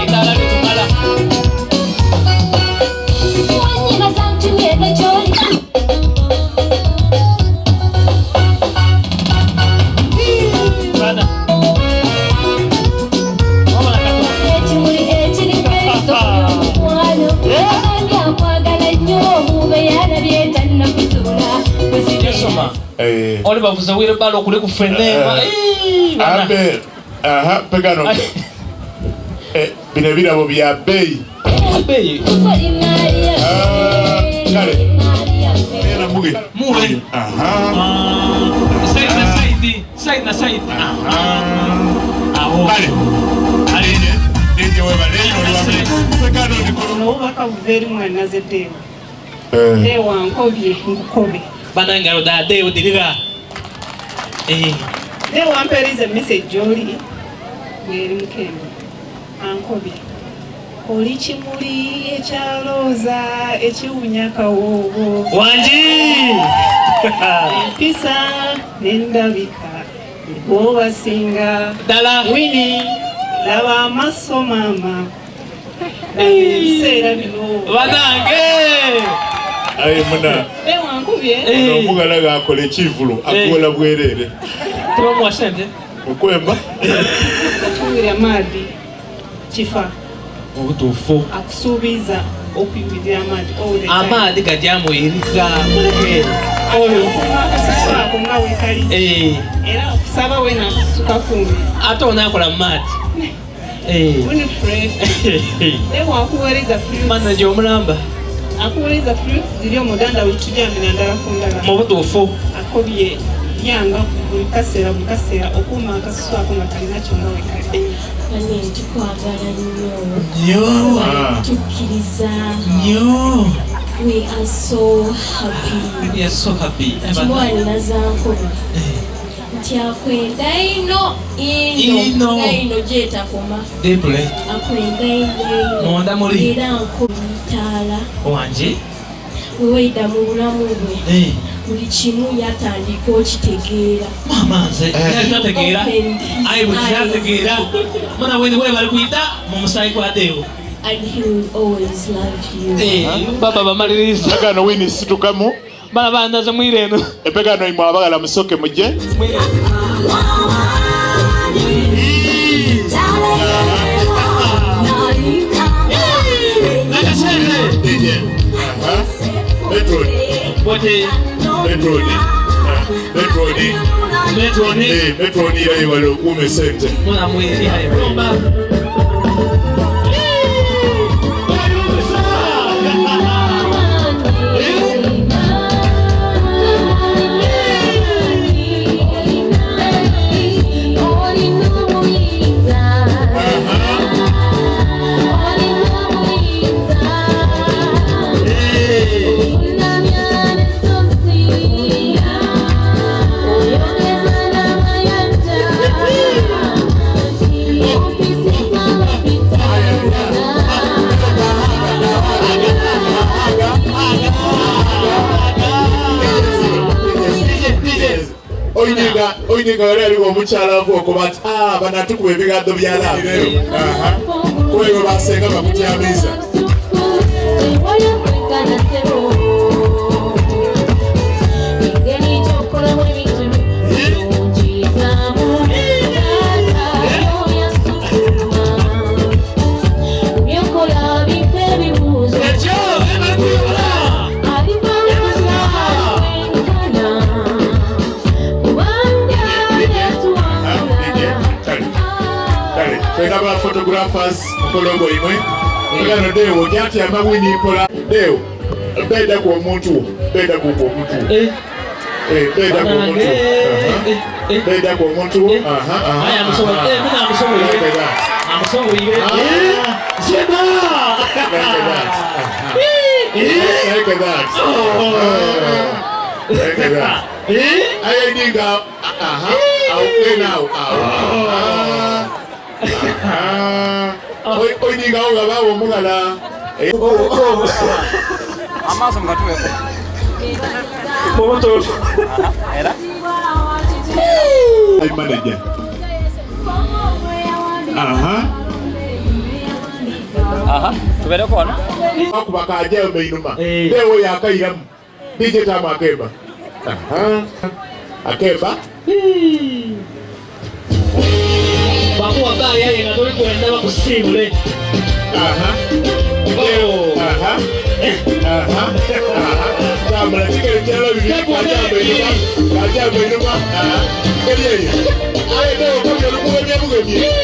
Etala kutumala. Wanyina santumye becholi. Bana. Mama nakatoka. Echimuli echiri kwezo mwano. Anya kwagala nnyo mube yana byetanna kuzula. Yesoma. Oli bavuza wire balo kule kufenema. Abe. Aha, pegano. Bine birabo bya bei. Bei. Kale. Era muge. Muge. Aha. Side na side. Aha. Kale. Aline. Nije wewe leo pegano ndikono. Obaka veri mwana zete. Dewa nkobye nkobe. Bana ngalo da deo diliga. Dewa mperize message joli. Ngeri mukendo. Ankobye. Oli kimuli ekyalooza ekiwunya kawowo. Wanji. Empisa n'endabika bw'obasinga. Dala. Wini laba amaaso maama. Ebiseera bino. Banange. Ayi muna. Dewa nkubye. Omugala gakola ekivulu akuwola bwerere. Tubamu wasente. Okwemba. Tuwira maadi kifa. Obutuufu. Akusuubiza okuyumirira amaadi. Amaadi gajyamu erika muleke. Oyo. Akasasiro ako nga weekali. Era okusaba we nakusuka kumbi. Ate onaakola mu maadi. Winifred. Dewa akuweereza fruits. Manager omulamba. Akuweereza fruits ziri omudanda wetujamira ndala ku ndala. Mu butuufu. Akobye yanga buli kaseera okuuma akasusu ako nga kalina kyonna weekali. Kale tukwagala nnyo. Nnyo. Tukkiriza. Nnyo. We are so happy. We are so happy. Kimwani nazankoba. Nti akwenda ino. Ino gyetakoma. Debule. Akwenda ino. Monda muli. Era nkobitaala. Wanje. Weweida mu bulamu bwe. Buli kimu yatandika okitegeera. Mama nze yatategeera. Ayi bwe yatategeera. Mwana wene we bali kuyita mu musayi kwa Deo. And he will always love you. Baba bamaliriza. Pegano wini situkamu. Bana bandaza mwire eno. Epegano imwe abagala musoke mujje. Metroni yayi wale ukume sente. Mwana mwiri hayo. Oyininga wale aliwo omukyala avuoko bati banatukuba ebigaddo bya laavu. Wewe basenga bakutyamiza. Twegaba photographers kolongo imwe. Twegano Deo kyati amawini kola Deo. Beda ku omuntu, beda ku omuntu. Beda ku omuntu. Beda ku omuntu. Aya amusobo. Mina amusobo yire. Amusobo yire. Sema. Look at that. Look at that. Aya ninga. Okay now. Oi ninga oga bawo mugala. Amaso ngatuweko. Moto. Era? Ay manager. Aha, tubere kono. Akuba kaja meinuma. Leo ya kairamu. DJ Tama Akemba. Aha. Akemba. Babu habari yeye ndio kuenda kusimule. Aha. Aha. Aha. Tama na tigere chalo bibi kaja meinuma. Aha. Keriye. Ayo ndio kwa ndugu wenyewe mgeni.